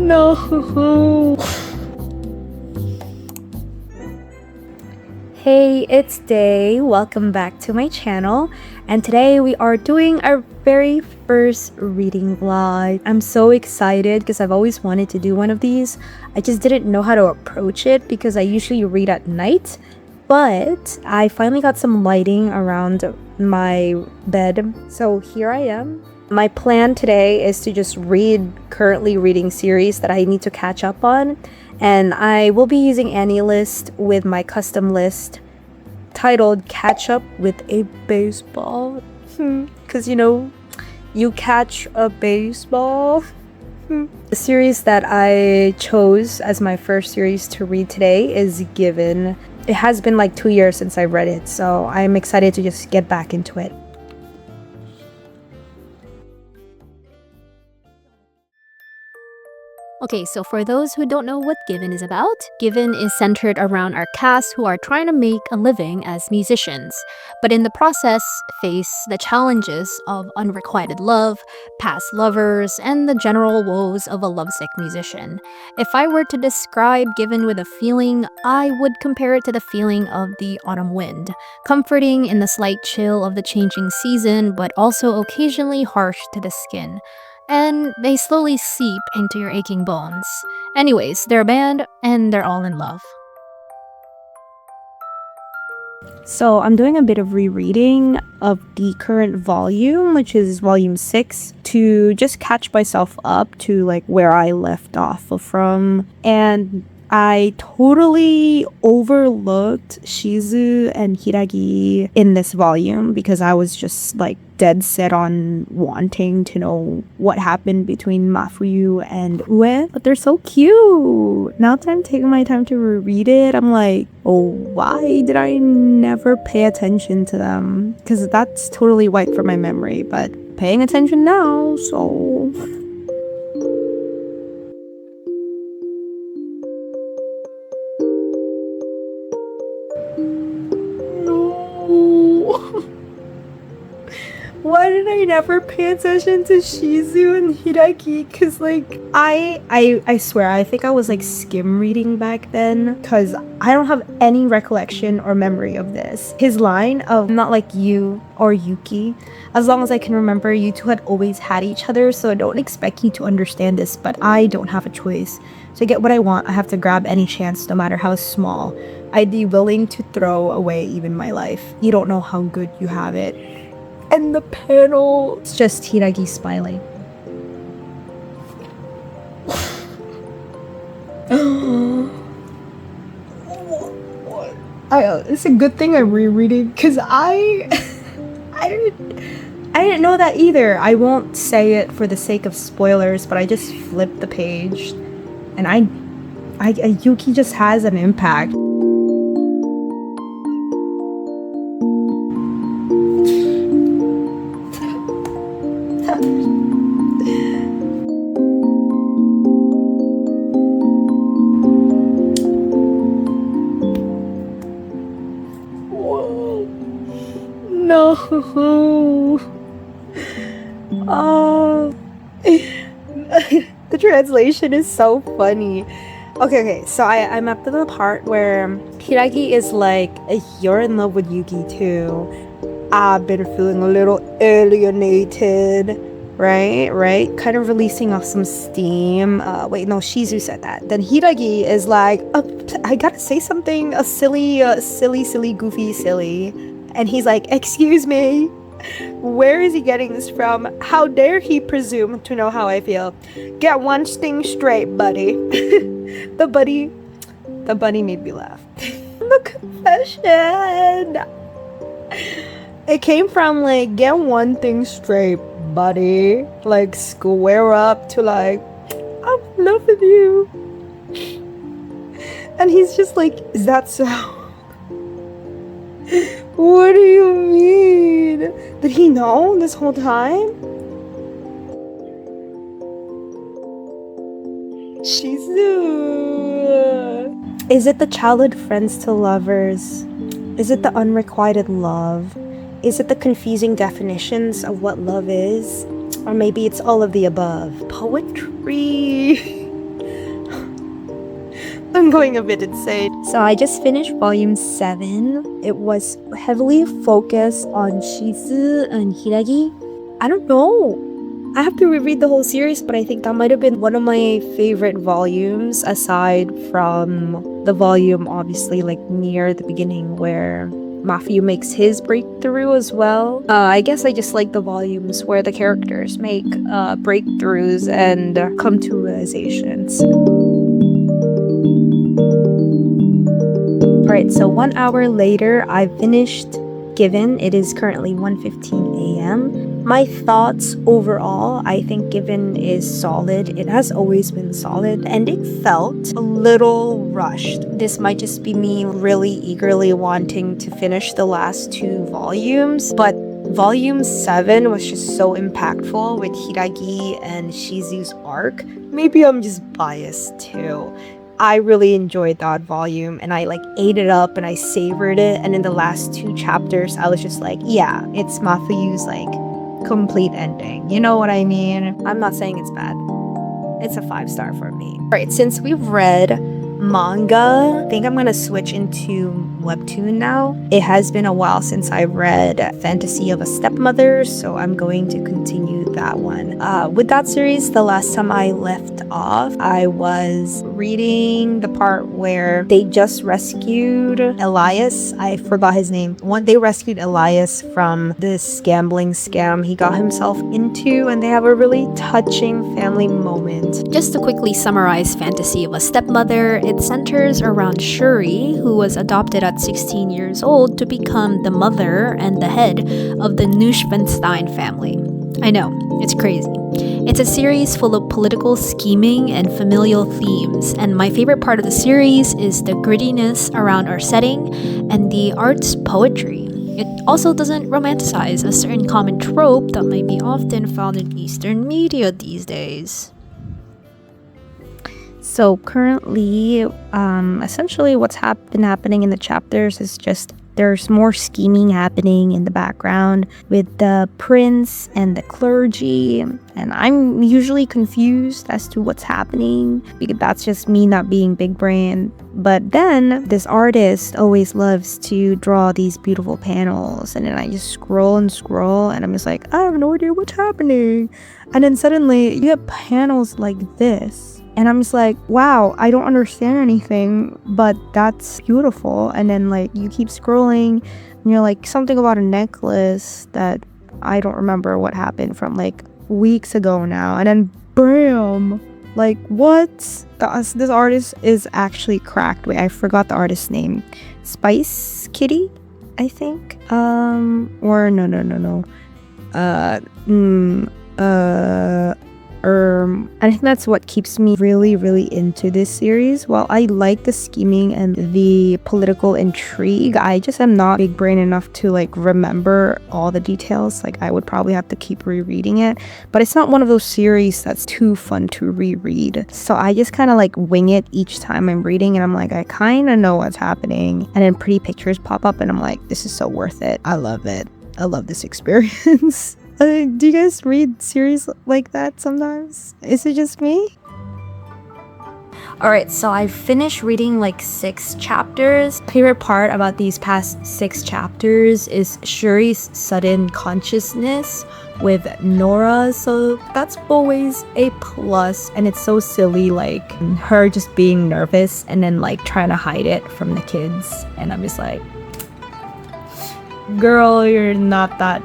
No. Hey, it's Day. Welcome back to my channel. And today we are doing our very first reading vlog. I'm so excited because I've always wanted to do one of these. I just didn't know how to approach it because I usually read at night. But I finally got some lighting around my bed. So here I am. My plan today is to just read currently reading series that I need to catch up on. And I will be using AniList with my custom list titled Catch Up with a Baseball. Because you catch a baseball. The series that I chose as my first series to read today is Given. It has been like 2 years since I read it, so I'm excited to just get back into it. Okay, so for those who don't know what Given is about, Given is centered around our cast who are trying to make a living as musicians, but in the process face the challenges of unrequited love, past lovers, and the general woes of a lovesick musician. If I were to describe Given with a feeling, I would compare it to the feeling of the autumn wind, comforting in the slight chill of the changing season, but also occasionally harsh to the skin. And they slowly seep into your aching bones. Anyways, they're a band and they're all in love. So I'm doing a bit of rereading of the current volume, which is volume 6, to just catch myself up to like where I left off from. And I totally overlooked Shizu and Hiragi in this volume because I was just like dead set on wanting to know what happened between Mafuyu and Ue. But they're so cute. Now that I'm taking my time to reread it, I'm like, oh, why did I never pay attention to them? Because that's totally wiped from my memory, but paying attention now, so... Why did I never pay attention to Shizu and Hiragi? Cause like I swear I think I was like skim reading back then, cause I don't have any recollection or memory of this. His line of "not like you or Yuki," as long as I can remember, you two had always had each other, so I don't expect you to understand this, but I don't have a choice. To get what I want, I have to grab any chance, no matter how small. I'd be willing to throw away even my life. You don't know how good you have it. And the panel, it's just Hiragi smiling. It's a good thing I'm rereading because I didn't know that either. I won't say it for the sake of spoilers, but I just flipped the page, and Yuki just has an impact. No. Oh. The translation is so funny. Okay, so I'm up to the part where Hiragi is like, you're in love with Yuki too. I've been feeling a little alienated. Right? Kind of releasing off some steam. Wait, no, Shizu said that. Then Hiragi is like, I gotta say something, silly, goofy, silly. And he's like, excuse me, where is he getting this from? How dare he presume to know how I feel? Get one thing straight, buddy. The bunny made me laugh. The confession. It came from like, get one thing straight, buddy. Like, square up to like, I'm in love with you. And he's just like, is that so? What do you mean? Did he know this whole time? Shizu. Is it the childhood friends to lovers? Is it the unrequited love? Is it the confusing definitions of what love is? Or maybe it's all of the above. Poetry. going a bit insane. So I just finished volume 7. It was heavily focused on Shizu and Hiragi. I don't know. I have to reread the whole series, but I think that might have been one of my favorite volumes, aside from the volume, obviously, like near the beginning where Matthew makes his breakthrough as well. I guess I just like the volumes where the characters make breakthroughs and come to realizations. Alright, so 1 hour later, I finished Given. It is currently 1:15 a.m. My thoughts overall, I think Given is solid. It has always been solid, and it felt a little rushed. This might just be me really eagerly wanting to finish the last 2 volumes, but Volume 7 was just so impactful with Hiragi and Shizu's arc. Maybe I'm just biased too. I really enjoyed that volume, and I like ate it up and I savored it, and in the last 2 chapters I was just like, yeah, it's Matthew's like complete ending. You know what I mean? I'm not saying it's bad. It's a 5-star for me. Alright, since we've read manga, I think I'm gonna switch into webtoon now. It has been a while since I read Fantasie of a Stepmother, so I'm going to continue that one. With that series, the last time I left off, I was reading the part where they just rescued Elias. I forgot his name. They rescued Elias from this gambling scam he got himself into, and they have a really touching family moment. Just to quickly summarize Fantasie of a Stepmother, it centers around Shuri, who was adopted at 16 years old to become the mother and the head of the Neuschwanstein family. I know, it's crazy. It's a series full of political scheming and familial themes, and my favorite part of the series is the grittiness around our setting and the art's poetry. It also doesn't romanticize a certain common trope that might be often found in Eastern media these days. So currently, essentially what's been happening in the chapters is just there's more scheming happening in the background with the prince and the clergy, and I'm usually confused as to what's happening because that's just me not being big brain. But then this artist always loves to draw these beautiful panels, and then I just scroll and scroll, and I'm just like, I have no idea what's happening. And then suddenly you get panels like this. And I'm just like, wow, I don't understand anything, but that's beautiful. And then like you keep scrolling and you're like, something about a necklace that I don't remember what happened from like weeks ago now. And then bam, like what? This artist is actually cracked. Wait, I forgot the artist's name. Spice Kitty, I think. Or no. I think that's what keeps me really, really into this series. While I like the scheming and the political intrigue, I just am not big brain enough to like remember all the details. Like I would probably have to keep rereading it, but it's not one of those series that's too fun to reread. So I just kind of like wing it each time I'm reading, and I'm like, I kind of know what's happening, and then pretty pictures pop up and I'm like, this is so worth it. I love it. I love this experience. Do you guys read series like that sometimes? Is it just me? Alright, so I finished reading like 6 chapters. Favorite part about these past 6 chapters is Shuri's sudden consciousness with Nora, so that's always a plus, and it's so silly, like her just being nervous and then like trying to hide it from the kids, and I'm just like, girl, you're not that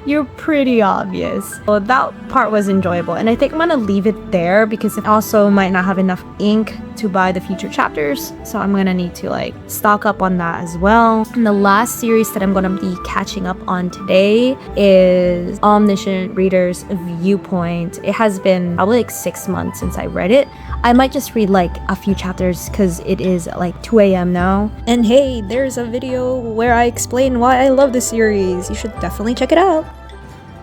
you're pretty obvious. So that part was enjoyable, and I think I'm gonna leave it there because it also might not have enough ink to buy the future chapters, so I'm gonna need to like stock up on that as well. And the last series that I'm gonna be catching up on today is Omniscient Reader's Viewpoint. It has been probably like 6 months since I read it. I might just read like a few chapters because it is like 2 a.m. now. And hey, there's a video where I explain why I love this series. You should definitely check it out.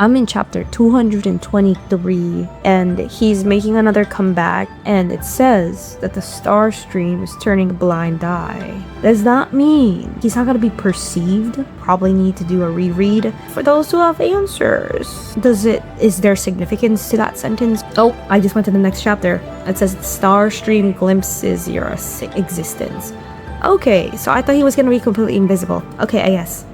I'm in chapter 223, and he's making another comeback, and it says that the star stream is turning a blind eye. Does that mean he's not gonna be perceived? Probably need to do a reread for those who have answers. Is there significance to that sentence? Oh, I just went to the next chapter. It says the star stream glimpses your existence. Okay, so I thought he was gonna be completely invisible. Okay, I guess.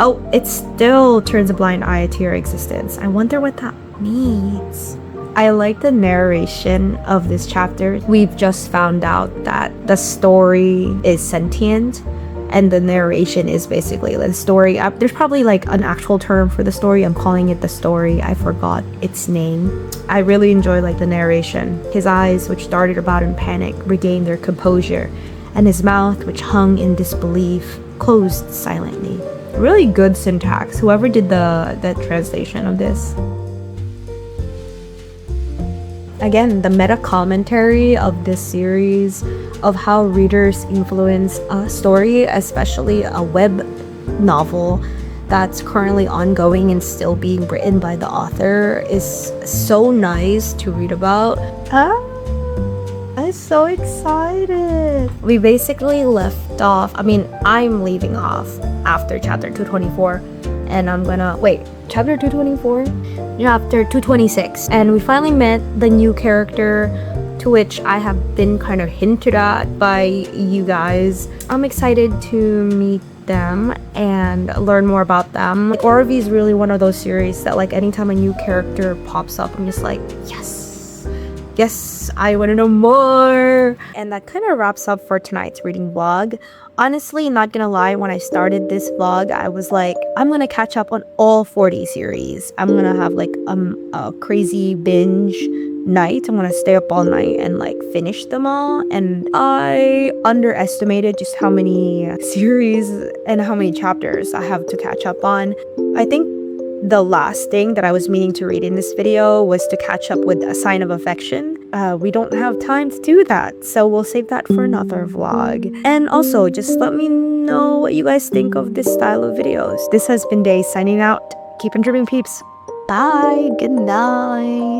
Oh, it still turns a blind eye to your existence. I wonder what that means. I like the narration of this chapter. We've just found out that the story is sentient, and the narration is basically the story. There's probably like an actual term for the story. I'm calling it the story. I forgot its name. I really enjoy like the narration. His eyes, which darted about in panic, regained their composure, and his mouth, which hung in disbelief, closed silently. Really good syntax, whoever did the translation of this. Again, the meta commentary of this series of how readers influence a story, especially a web novel that's currently ongoing and still being written by the author, is so nice to read about. I'm so excited. We basically left off, I'm leaving off after chapter 224, and I'm gonna wait, chapter 224? Chapter 226, and we finally met the new character, to which I have been kind of hinted at by you guys. I'm excited to meet them and learn more about them. Like, Oravi is really one of those series that like anytime a new character pops up, I'm just like, yes, I want to know more. And that kind of wraps up for tonight's reading vlog. Honestly, not gonna lie, when I started this vlog, I was like, I'm gonna catch up on all 40 series. I'm gonna have like a crazy binge night. I'm gonna stay up all night and like finish them all. And I underestimated just how many series and how many chapters I have to catch up on. I think the last thing that I was meaning to read in this video was to catch up with A Sign of Affection. We don't have time to do that, so we'll save that for another vlog. And also, just let me know what you guys think of this style of videos. This has been Day signing out. Keep on dreaming, peeps. Bye. Good night.